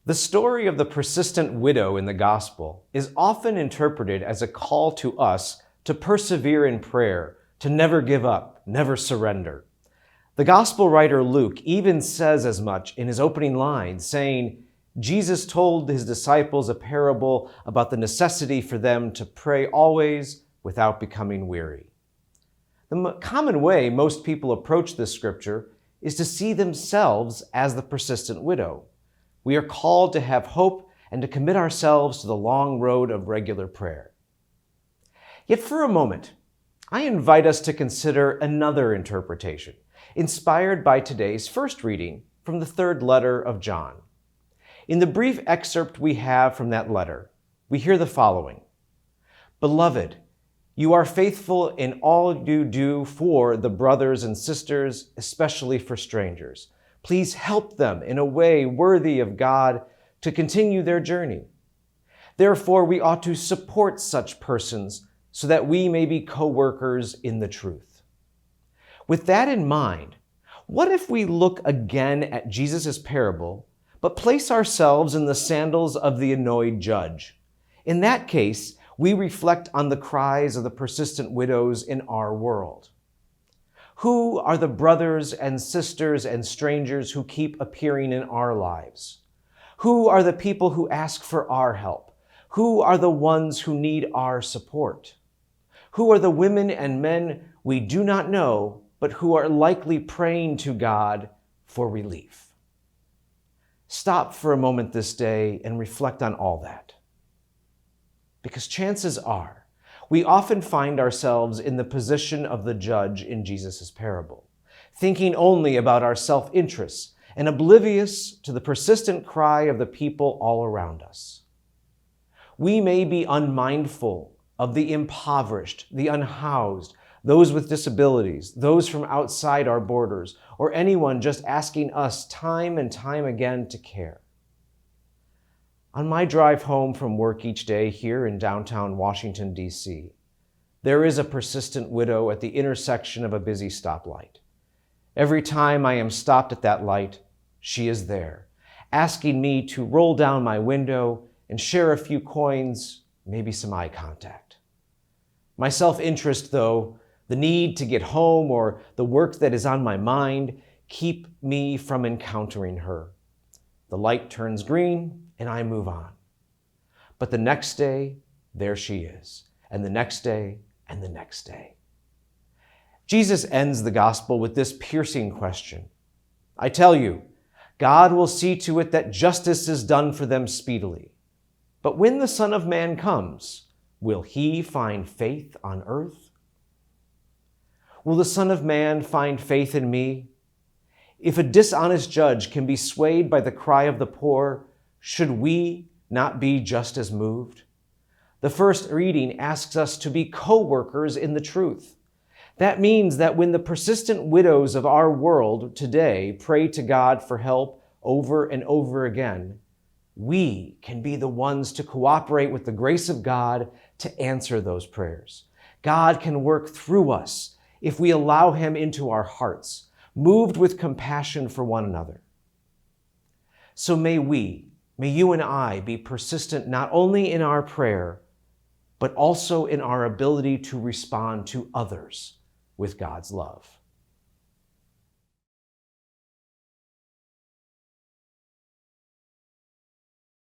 The story of the persistent widow in the gospel is often interpreted as a call to us to persevere in prayer, to never give up, never surrender. The gospel writer Luke even says as much in his opening lines, saying, Jesus told his disciples a parable about the necessity for them to pray always without becoming weary. The common way most people approach this scripture is to see themselves as the persistent widow. We are called to have hope and to commit ourselves to the long road of regular prayer. Yet for a moment, I invite us to consider another interpretation, inspired by today's first reading from the third letter of John. In the brief excerpt we have from that letter, we hear the following: Beloved, you are faithful in all you do for the brothers and sisters, especially for strangers. Please help them in a way worthy of God to continue their journey. Therefore, we ought to support such persons so that we may be co-workers in the truth. With that in mind, what if we look again at Jesus' parable, but place ourselves in the sandals of the annoyed judge? In that case, we reflect on the cries of the persistent widows in our world. Who are the brothers and sisters and strangers who keep appearing in our lives? Who are the people who ask for our help? Who are the ones who need our support? Who are the women and men we do not know, but who are likely praying to God for relief? Stop for a moment this day and reflect on all that. Because chances are, we often find ourselves in the position of the judge in Jesus' parable, thinking only about our self-interests and oblivious to the persistent cry of the people all around us. We may be unmindful of the impoverished, the unhoused, those with disabilities, those from outside our borders, or anyone just asking us time and time again to care. On my drive home from work each day here in downtown Washington, D.C., there is a persistent widow at the intersection of a busy stoplight. Every time I am stopped at that light, she is there, asking me to roll down my window and share a few coins, maybe some eye contact. My self-interest, though, the need to get home or the work that is on my mind, keep me from encountering her. The light turns green, and I move on. But the next day, there she is, and the next day, and the next day. Jesus ends the gospel with this piercing question. I tell you, God will see to it that justice is done for them speedily. But when the Son of Man comes, will he find faith on earth? Will the Son of Man find faith in me? If a dishonest judge can be swayed by the cry of the poor, should we not be just as moved? The first reading asks us to be co-workers in the truth. That means that when the persistent widows of our world today pray to God for help over and over again, we can be the ones to cooperate with the grace of God to answer those prayers. God can work through us if we allow him into our hearts, moved with compassion for one another. So may you and I be persistent not only in our prayer, but also in our ability to respond to others with God's love.